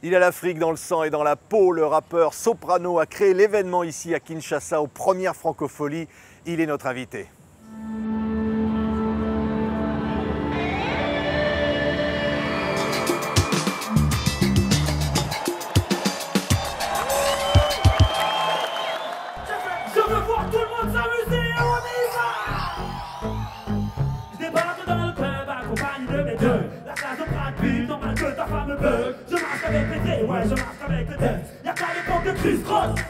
Il a l'Afrique dans le sang et dans la peau. Le rappeur Soprano a créé l'événement ici à Kinshasa aux premières Francopholies. Il est notre invité. Je veux voir tout le monde s'amuser, on y va! Je débarque dans le club accompagné de mes deux. La classe de Brad Pitt, normal que ta femme me bug. Je marche avec les dés, ouais, je marche avec le dance. Y'a qu'à l'époque de Chris Cross.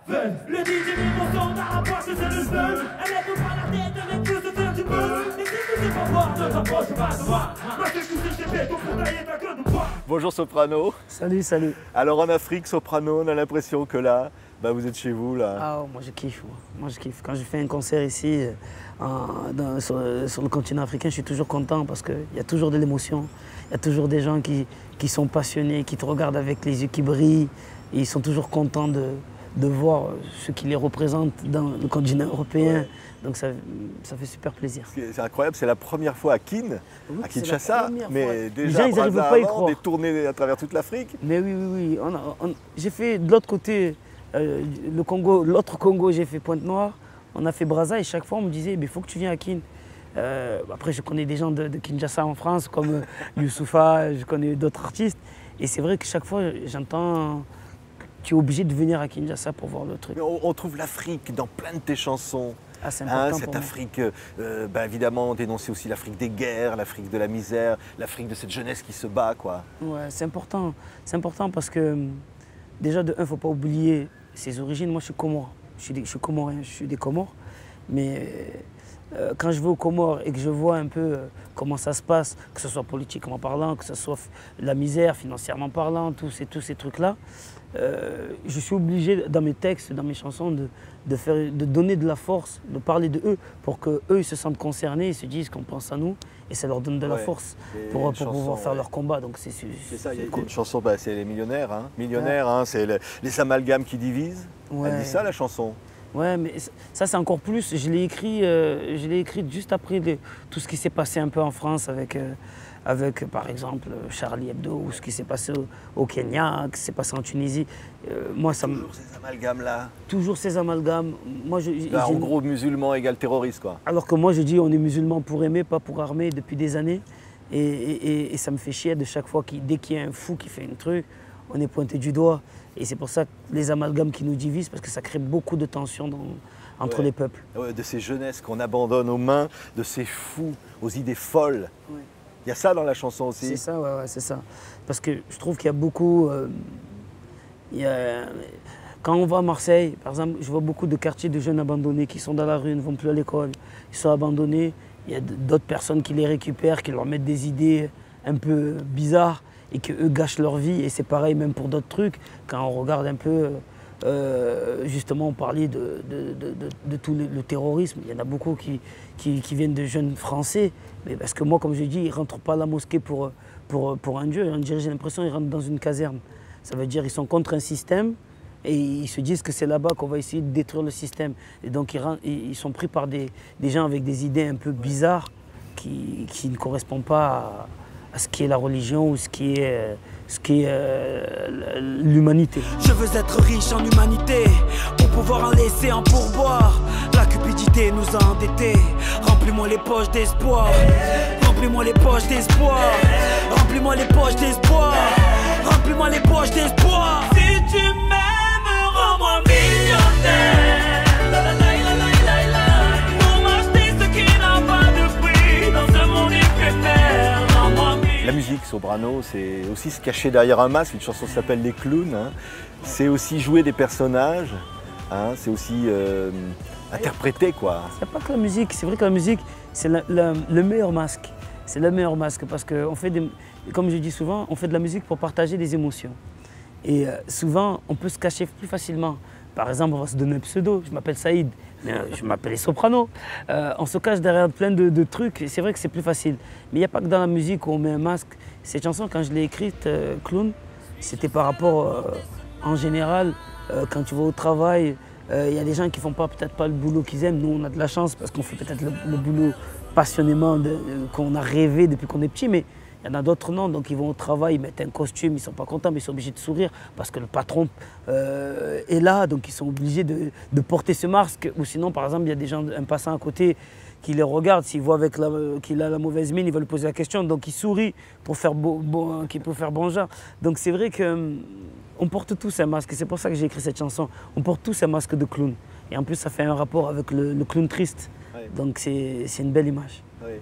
Le DJ met mon son à la pointe, c'est le feu. Elle lève pas la tête, elle veut se faire du buzz. Et si tu sais pas voir, ne t'approche pas de moi. Moi j'ai poussé chez Béton pour tailler ta queue de bois. Bonjour Soprano. Salut, salut. Alors en Afrique, Soprano, on a l'impression que là, vous êtes chez vous là. Ah, moi je kiffe, moi je kiffe. Quand je fais un concert ici, sur le continent africain, je suis toujours content parce qu'il y a toujours de l'émotion. Il y a toujours des gens qui sont passionnés, qui te regardent avec les yeux qui brillent. Et ils sont toujours contents de voir ce qui les représente dans le continent européen. Ouais. Donc ça fait super plaisir. C'est incroyable, c'est la première fois à Kinshasa, mais déjà ils n'arrivent pas à y croire. Des tournées à travers toute l'Afrique. Mais oui. J'ai fait de l'autre côté, le Congo, l'autre Congo, j'ai fait Pointe-Noire, on a fait Brazza et chaque fois on me disait il faut que tu viennes à Kin. Après je connais des gens de Kinshasa en France comme Youssoupha, je connais d'autres artistes. Et c'est vrai que chaque fois j'entends tu es obligé de venir à Kinshasa pour voir le truc. On trouve l'Afrique dans plein de tes chansons. Ah, c'est important cette Afrique, évidemment, on dénonce aussi l'Afrique des guerres, l'Afrique de la misère, l'Afrique de cette jeunesse qui se bat, quoi. Ouais, c'est important. C'est important parce que, déjà, de un, il ne faut pas oublier ses origines. Moi, je suis comorien. Je suis comorien, je suis des Comores. Mais quand je vais aux Comores et que je vois un peu comment ça se passe, que ce soit politiquement parlant, que ce soit la misère, financièrement parlant, tous ces trucs-là, je suis obligé, dans mes textes, dans mes chansons, de donner de la force, de parler de eux, pour qu'eux ils se sentent concernés, ils se disent qu'on pense à nous, et ça leur donne de la force pour pouvoir faire leur combat. Donc c'est ça, il y a cool. Une chanson, c'est les millionnaires. Hein. Millionnaires, c'est les amalgames qui divisent. Ouais. Elle dit ça, la chanson. Ouais, mais ça c'est encore plus. Je l'ai écrit juste après tout ce qui s'est passé un peu en France avec par exemple Charlie Hebdo ou ce qui s'est passé au Kenya, ce qui s'est passé en Tunisie. Moi, toujours ces amalgames-là. Toujours ces amalgames. Moi, en gros, musulman égale terroriste, quoi. Alors que moi, je dis on est musulman pour aimer, pas pour armer depuis des années. Et ça me fait chier de chaque fois, dès qu'il y a un fou qui fait un truc, on est pointé du doigt. Et c'est pour ça que les amalgames qui nous divisent, parce que ça crée beaucoup de tensions entre les peuples. De ces jeunesses qu'on abandonne aux mains de ces fous, aux idées folles. Ouais. Il y a ça dans la chanson aussi. C'est ça, ouais, c'est ça. Parce que je trouve qu'il y a beaucoup... Quand on va à Marseille, par exemple, je vois beaucoup de quartiers de jeunes abandonnés qui sont dans la rue, ne vont plus à l'école. Ils sont abandonnés. Il y a d'autres personnes qui les récupèrent, qui leur mettent des idées un peu bizarres et qu'eux gâchent leur vie. Et c'est pareil même pour d'autres trucs. Quand on regarde un peu... justement, on parlait de tout le terrorisme. Il y en a beaucoup qui viennent de jeunes Français. Mais parce que moi, comme je dis, ils ne rentrent pas à la mosquée pour un Dieu. J'ai l'impression qu'ils rentrent dans une caserne. Ça veut dire qu'ils sont contre un système et ils se disent que c'est là-bas qu'on va essayer de détruire le système. Et donc, ils sont pris par des gens avec des idées un peu bizarres qui ne correspondent pas à ce qui est la religion ou ce qui est l'humanité. Je veux être riche en humanité pour pouvoir en laisser en pourboire. La cupidité nous a endettés. Remplis-moi les poches d'espoir. Remplis-moi les poches d'espoir. Remplis-moi les poches d'espoir. Remplis-moi les poches d'espoir. Si tu m'aimes, rends-moi millionnaire. Pour m'acheter ce qui n'a pas de prix dans ce monde éphémère. La musique, Soprano, c'est aussi se cacher derrière un masque. Une chanson s'appelle Les Clowns. Hein. C'est aussi jouer des personnages. Hein. C'est aussi interpréter, quoi. C'est pas que la musique. C'est vrai que la musique, c'est le meilleur masque. C'est le meilleur masque parce que comme je dis souvent, on fait de la musique pour partager des émotions. Et souvent, on peut se cacher plus facilement. Par exemple, on va se donner un pseudo. Je m'appelle Saïd, mais je m'appelle Soprano. On se cache derrière plein de trucs. C'est vrai que c'est plus facile. Mais il n'y a pas que dans la musique où on met un masque. Cette chanson, quand je l'ai écrite, Clown, c'était par rapport, en général, quand tu vas au travail, il y a des gens qui ne font peut-être pas le boulot qu'ils aiment. Nous, on a de la chance parce qu'on fait peut-être le boulot passionnément qu'on a rêvé depuis qu'on est petit. Mais il Il y en a d'autres non, donc ils vont au travail, ils mettent un costume, ils ne sont pas contents, mais ils sont obligés de sourire parce que le patron est là, donc ils sont obligés de porter ce masque. Ou sinon, par exemple, il y a des gens, un passant à côté qui les regarde, s'il voit qu'il a la mauvaise mine, il va lui poser la question, donc il sourit pour faire bon genre. Donc c'est vrai qu'on porte tous un masque, et c'est pour ça que j'ai écrit cette chanson. On porte tous un masque de clown. Et en plus, ça fait un rapport avec le clown triste. Ouais. Donc c'est une belle image. Ouais.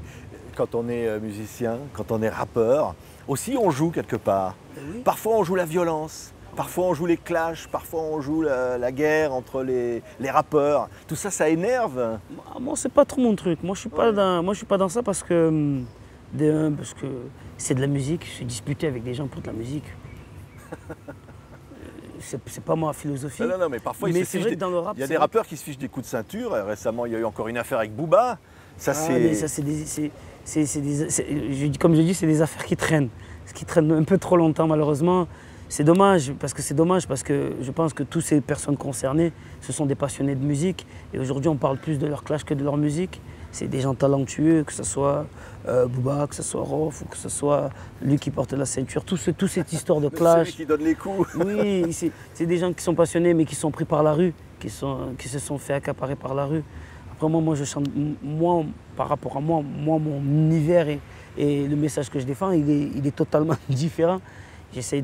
Quand on est musicien, quand on est rappeur, aussi on joue quelque part. Oui. Parfois on joue la violence, parfois on joue les clashs, parfois on joue la guerre entre les rappeurs. Tout ça, ça énerve. Moi, c'est pas trop mon truc. Moi, je suis pas dans ça parce que c'est de la musique. Je suis disputé avec des gens pour de la musique. C'est pas ma philosophie. Non, mais parfois c'est vrai que dans le rap, il y a des rappeurs qui se fichent des coups de ceinture. Récemment, il y a eu encore une affaire avec Booba. Comme je dis, c'est des affaires qui traînent un peu trop longtemps malheureusement. C'est dommage parce que je pense que toutes ces personnes concernées, ce sont des passionnés de musique. Et aujourd'hui, on parle plus de leur clash que de leur musique. C'est des gens talentueux, que ce soit Booba, que ce soit Rof, ou que ce soit lui qui porte la ceinture. Toute cette histoire de clash. Celui qui donne les coups. Oui, c'est des gens qui sont passionnés mais qui sont pris par la rue, qui se sont fait accaparer par la rue. Après moi je chante, par rapport à moi, mon univers et le message que je défends, il est totalement différent. J'essaye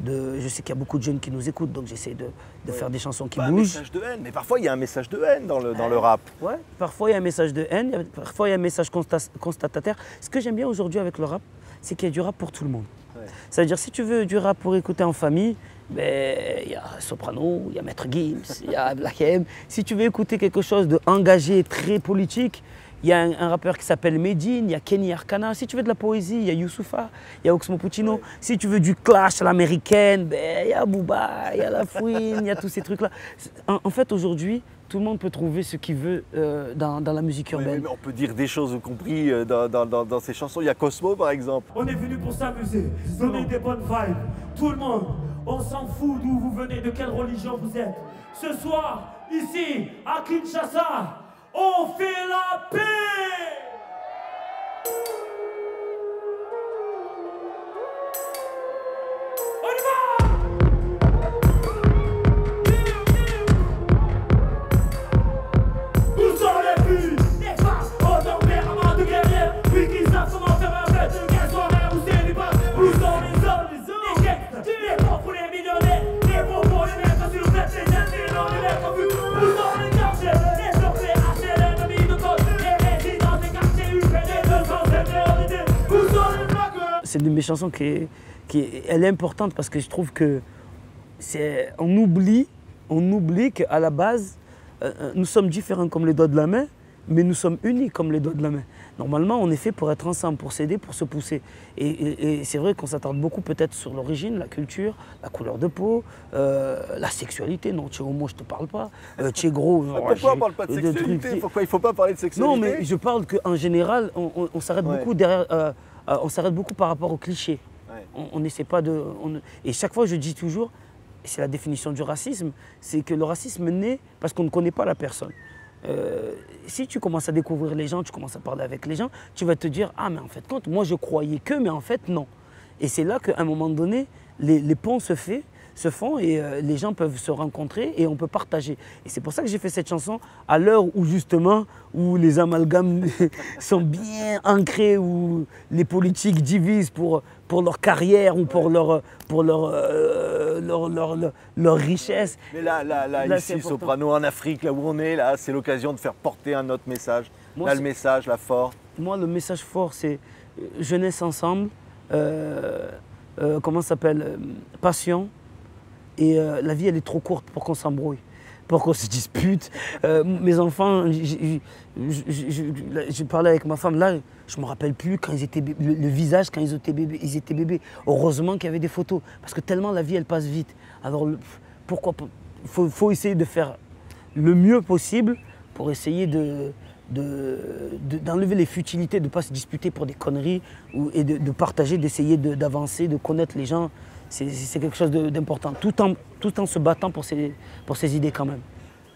je sais qu'il y a beaucoup de jeunes qui nous écoutent, donc j'essaie de faire des chansons qui bougent. Un message de haine, mais parfois il y a un message de haine dans le rap. Ouais, parfois il y a un message de haine, parfois il y a un message constatataire. Ce que j'aime bien aujourd'hui avec le rap, c'est qu'il y a du rap pour tout le monde. Ouais. Ça veut dire si tu veux du rap pour écouter en famille, il y a Soprano, il y a Maître Gims, il y a Black M. Si tu veux écouter quelque chose d'engagé, très politique, il y a un rappeur qui s'appelle Medine, il y a Kenny Arcana. Si tu veux de la poésie, il y a Youssoufa, il y a Oxmo Puccino. Ouais. Si tu veux du clash à l'américaine, il y a Booba, il y a La Fouine, il y a tous ces trucs-là. En fait, aujourd'hui, tout le monde peut trouver ce qu'il veut dans la musique urbaine. Mais on peut dire des choses, y compris dans ces chansons. Il y a Cosmo, par exemple. On est venu pour s'amuser, donner des bonnes vibes. Tout le monde, on s'en fout d'où vous venez, de quelle religion vous êtes. Ce soir, ici, à Kinshasa, on fait la paix! On y va! Où sont les filles? Les femmes, endormir avant de guerrière. Puis qui savent comment faire un fête, qu'elles soient mères ou célibataires. Où sont les hommes, les gangsters, les pauvres pour les millionnaires, les pauvres pour les mecs, si vous êtes les intelligents, les mecs en vue. Où sont les quartiers, les orphelins? C'est une de mes chansons elle est importante parce que je trouve que on oublie qu'à la base, nous sommes différents comme les doigts de la main, mais nous sommes unis comme les doigts de la main. Normalement, on est fait pour être ensemble, pour s'aider, pour se pousser. Et c'est vrai qu'on s'attarde beaucoup peut-être sur l'origine, la culture, la couleur de peau, la sexualité. Non, tu es homo, je te parle pas. Tu es gros. Pourquoi on parle pas de sexualité? Pourquoi il ne faut pas parler de sexualité? Non, mais je parle qu'en général, on s'arrête beaucoup derrière... on s'arrête beaucoup par rapport aux clichés. Ouais. On n'essaie pas de... Et chaque fois, je dis toujours, et c'est la définition du racisme, c'est que le racisme naît parce qu'on ne connaît pas la personne. Si tu commences à découvrir les gens, tu commences à parler avec les gens, tu vas te dire « Ah, mais en fait, moi je croyais que, mais en fait, non. » Et c'est là qu'à un moment donné, les ponts se font et les gens peuvent se rencontrer et on peut partager. Et c'est pour ça que j'ai fait cette chanson à l'heure où justement, où les amalgames sont bien ancrés, où les politiques divisent pour leur carrière ou pour leur richesse. Mais là ici, Soprano, en Afrique, là où on est, là, c'est l'occasion de faire porter un autre message. Là, le message, là, fort. Moi, le message fort, c'est jeunesse ensemble, comment ça s'appelle, passion. Et la vie, elle est trop courte pour qu'on s'embrouille, pour qu'on se dispute. Mes enfants, j'ai parlé avec ma femme, là, je ne me rappelle plus quand ils étaient le visage quand ils étaient bébés. Heureusement qu'il y avait des photos, parce que tellement la vie, elle passe vite. Alors, pourquoi faut essayer de faire le mieux possible pour essayer d'enlever les futilités, de ne pas se disputer pour des conneries, et de partager, d'essayer d'avancer, de connaître les gens. C'est quelque chose d'important, tout en se battant pour ses idées quand même.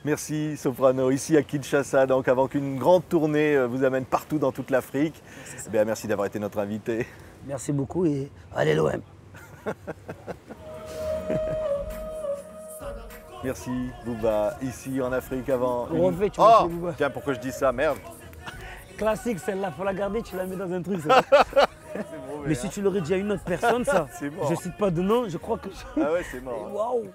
Merci Soprano, ici à Kinshasa, donc avant qu'une grande tournée vous amène partout dans toute l'Afrique. Eh bien, merci d'avoir été notre invité. Merci beaucoup et allez l'OM. Merci Booba, ici en Afrique avant. On refait, tu Oh, refais, Booba. tiens, pourquoi je dis ça, merde. Classique celle-là, faut la garder, tu la mets dans un truc. C'est mauvais, Mais si hein. tu l'aurais dit à une autre personne, ça, C'est mort. je cite pas de nom, je crois que. Ah ouais, c'est mort. Waouh!